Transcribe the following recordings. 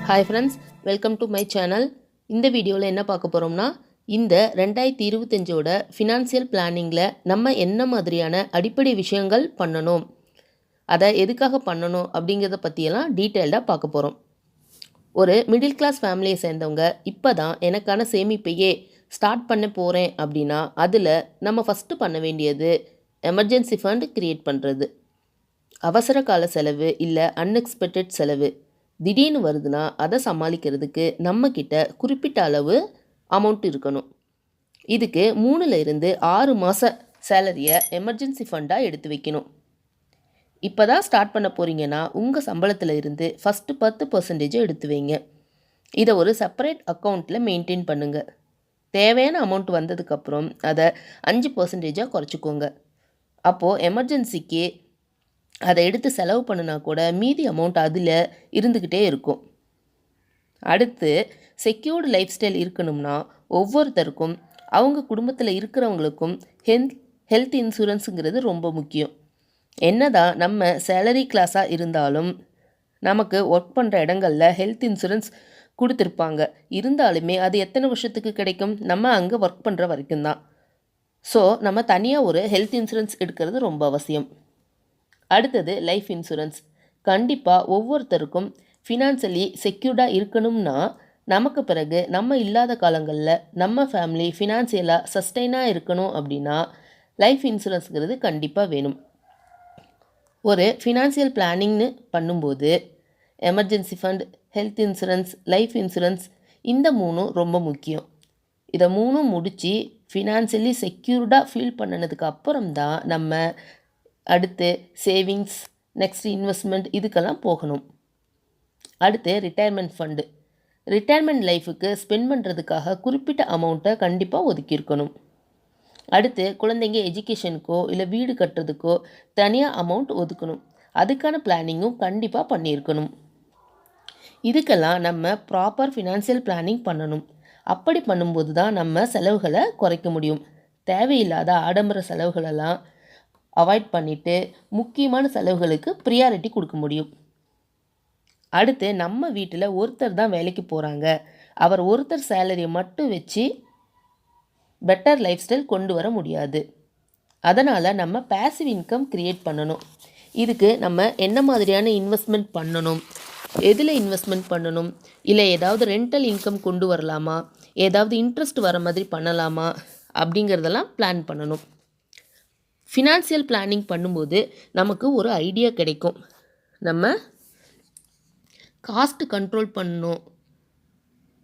Hi friends, welcome to my channel. இந்த வீடியோவில் என்ன பார்க்க போகிறோம்னா, இந்த 2025ஓட ஃபினான்சியல் பிளானிங்கில் நம்ம என்ன மாதிரியான அடிப்படை விஷயங்கள் பண்ணணும், அதை எதுக்காக பண்ணணும் அப்படிங்கிறத பற்றியெல்லாம் டீட்டெயில்டாக பார்க்க போகிறோம். ஒரு மிடில் கிளாஸ் ஃபேமிலியை சேர்ந்தவங்க இப்போ தான் எனக்கான சேமிப்பையே ஸ்டார்ட் பண்ண போகிறேன் அப்படின்னா, அதில் நம்ம ஃபஸ்ட்டு பண்ண வேண்டியது எமர்ஜென்சி ஃபண்ட் க்ரியேட் பண்ணுறது. அவசர கால செலவு இல்லை அன்எக்ஸ்பெக்டட் செலவு திடீர்னு வருதுன்னா அதை சமாளிக்கிறதுக்கு நம்மக்கிட்ட குறிப்பிட்ட அளவு அமௌண்ட் இருக்கணும். இதுக்கு 3லிருந்து 6 மாத சேலரியை எமர்ஜென்சி ஃபண்டாக எடுத்து வைக்கணும். இப்போ தான் ஸ்டார்ட் பண்ண போகிறீங்கன்னா உங்கள் சம்பளத்தில் இருந்து ஃபஸ்ட்டு 10% எடுத்து வைங்க. இதை ஒரு செப்பரேட் அக்கௌண்ட்டில் மெயின்டைன் பண்ணுங்கள். தேவையான அமௌண்ட் வந்ததுக்கப்புறம் அதை 5% குறைச்சிக்கோங்க. அப்போது எமர்ஜென்சிக்கு அதை எடுத்து செலவு பண்ணினா கூட மீதி அமௌண்ட் அதில் இருந்துக்கிட்டே இருக்கும். அடுத்து, செக்யூர்டு லைஃப் ஸ்டைல் இருக்கணும்னா ஒவ்வொருத்தருக்கும் அவங்க குடும்பத்தில் இருக்கிறவங்களுக்கும் ஹெல்த் இன்சூரன்ஸுங்கிறது ரொம்ப முக்கியம். என்னதான் நம்ம சேலரி கிளாஸாக இருந்தாலும் நமக்கு ஒர்க் பண்ணுற இடங்களில் ஹெல்த் இன்சூரன்ஸ் கொடுத்துருப்பாங்க. இருந்தாலுமே அது எத்தனை வருஷத்துக்கு கிடைக்கும்? நம்ம அங்கே ஒர்க் பண்ணுற வரைக்கும் தான். ஸோ நம்ம தனியாக ஒரு ஹெல்த் இன்சூரன்ஸ் எடுக்கிறது ரொம்ப அவசியம். அடுத்தது லைஃப் இன்சூரன்ஸ். கண்டிப்பாக ஒவ்வொருத்தருக்கும் ஃபினான்ஷியலி செக்யூர்டாக இருக்கணும்னா நமக்கு பிறகு நம்ம இல்லாத காலங்களில் நம்ம ஃபேமிலி ஃபினான்ஷியலாக சஸ்டெயினாக இருக்கணும் அப்படின்னா லைஃப் இன்சூரன்ஸுங்கிறது கண்டிப்பாக வேணும். ஒரு ஃபினான்ஷியல் பிளானிங்னு பண்ணும்போது emergency fund, health insurance, life insurance இந்த 3 ரொம்ப முக்கியம். இதை 3 முடித்து ஃபினான்ஷியலி செக்யூர்டாக ஃபீல் பண்ணினதுக்கு அப்புறம் தான் நம்ம அடுத்து சேவிங்ஸ், நெக்ஸ்ட் இன்வெஸ்ட்மெண்ட் இதுக்கெல்லாம் போகணும். அடுத்து ரிட்டையர்மெண்ட் ஃபண்டு. ரிட்டையர்மெண்ட் லைஃபுக்கு ஸ்பெண்ட் பண்ணுறதுக்காக குறிப்பிட்ட அமௌண்ட்டை கண்டிப்பாக ஒதுக்கியிருக்கணும். அடுத்து குழந்தைங்க எஜுகேஷனுக்கோ இல்லை வீடு கட்டுறதுக்கோ தனியாக அமௌண்ட் ஒதுக்கணும். அதுக்கான பிளானிங்கும் கண்டிப்பாக பண்ணியிருக்கணும். இதுக்கெல்லாம் நம்ம ப்ராப்பர் ஃபினான்ஷியல் பிளானிங் பண்ணணும். அப்படி பண்ணும்போது தான் நம்ம செலவுகளை குறைக்க முடியும். தேவையில்லாத ஆடம்பர செலவுகளெல்லாம் அவாய்ட் பண்ணிவிட்டு முக்கியமான செலவுகளுக்கு ப்ரியாரிட்டி கொடுக்க முடியும். அடுத்து, நம்ம வீட்டில் ஒருத்தர் தான் வேலைக்கு போகிறாங்க, அவர் ஒருத்தர் சேலரியை மட்டும் வச்சு பெட்டர் லைஃப் ஸ்டைல் கொண்டு வர முடியாது. அதனால் நம்ம பேசிவ் இன்கம் க்ரியேட் பண்ணணும். இதுக்கு நம்ம என்ன மாதிரியான இன்வெஸ்ட்மெண்ட் பண்ணணும், எதில் இன்வெஸ்ட்மெண்ட் பண்ணணும், இல்லை ஏதாவது ரெண்டல் இன்கம் கொண்டு வரலாமா, ஏதாவது இன்ட்ரெஸ்ட் வர மாதிரி பண்ணலாமா அப்படிங்கிறதெல்லாம் பிளான் பண்ணணும். ஃபினான்ஷியல் பிளானிங் பண்ணும்போது நமக்கு ஒரு ஐடியா கிடைக்கும். நம்ம காஸ்ட் கண்ட்ரோல் பண்ணணும்,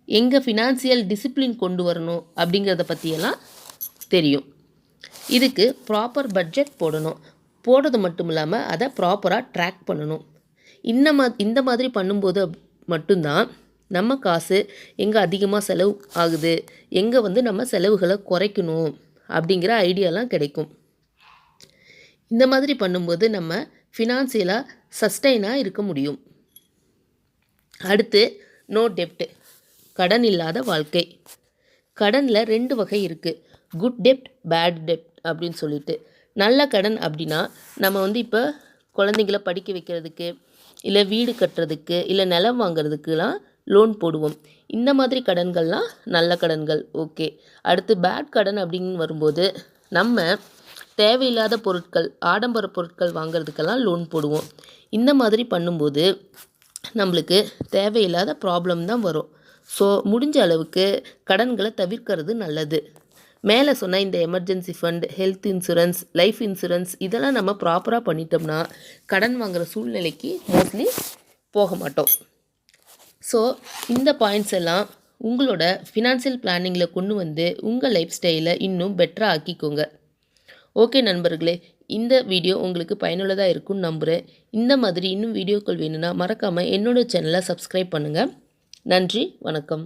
எங்கே ஃபினான்ஷியல் டிசிப்ளின் கொண்டு வரணும் அப்படிங்கிறத பற்றியெல்லாம் தெரியும். இதுக்கு ப்ராப்பர் பட்ஜெட் போடுறது மட்டும் இல்லாமல் அதை ப்ராப்பராக ட்ராக் பண்ணணும். இந்த மாதிரி பண்ணும்போது மட்டும்தான் நம்ம காசு எங்கே அதிகமாக செலவு ஆகுது, எங்கே நம்ம செலவுகளை குறைக்கணும் அப்படிங்கிற ஐடியாலாம் கிடைக்கும். இந்த மாதிரி பண்ணும்போது நம்ம ஃபினான்ஷியலாக சஸ்டெயினாக இருக்க முடியும். அடுத்து, நோ டெப்ட், கடன் இல்லாத வாழ்க்கை. கடனில் 2 வகை இருக்குது, குட் டெப்ட், பேட் டெப்ட் அப்படின்னு சொல்லிட்டு. நல்ல கடன் அப்படின்னா நம்ம இப்போ குழந்தைங்கள படிக்க வைக்கிறதுக்கு, இல்லை வீடு கட்டுறதுக்கு, இல்லை நிலம் வாங்கிறதுக்கெலாம் லோன் போடுவோம். இந்த மாதிரி கடன்கள்லாம் நல்ல கடன்கள், ஓகே. அடுத்து பேட் கடன் அப்படின்னு வரும்போது நம்ம தேவையில்லாத பொருட்கள், ஆடம்பர பொருட்கள் வாங்கிறதுக்கெல்லாம் லோன் போடுவோம். இந்த மாதிரி பண்ணும்போது நம்மளுக்கு தேவையில்லாத ப்ராப்ளம் தான் வரும். ஸோ முடிஞ்ச அளவுக்கு கடன்களை தவிர்க்கிறது நல்லது. மேலே சொன்ன இந்த emergency fund, health insurance, life insurance இதெல்லாம் நம்ம ப்ராப்பராக பண்ணிட்டோம்னா கடன் வாங்குகிற சூழ்நிலைக்கு மோஸ்ட்லி போக மாட்டோம். ஸோ இந்த பாயிண்ட்ஸ் எல்லாம் உங்களோட ஃபினான்ஷியல் பிளானிங்கில் கொண்டு வந்து உங்கள் லைஃப் ஸ்டைலை இன்னும் பெட்டராக ஆக்கிக்கோங்க. ஓகே நண்பர்களே, இந்த வீடியோ உங்களுக்கு பயனுள்ளதாக இருக்கும்னு நம்புகிறேன். இந்த மாதிரி இன்னும் வீடியோக்கள் வேணும்னா மறக்காமல் என்னோடய சேனலை சப்ஸ்கிரைப் பண்ணுங்கள். நன்றி, வணக்கம்.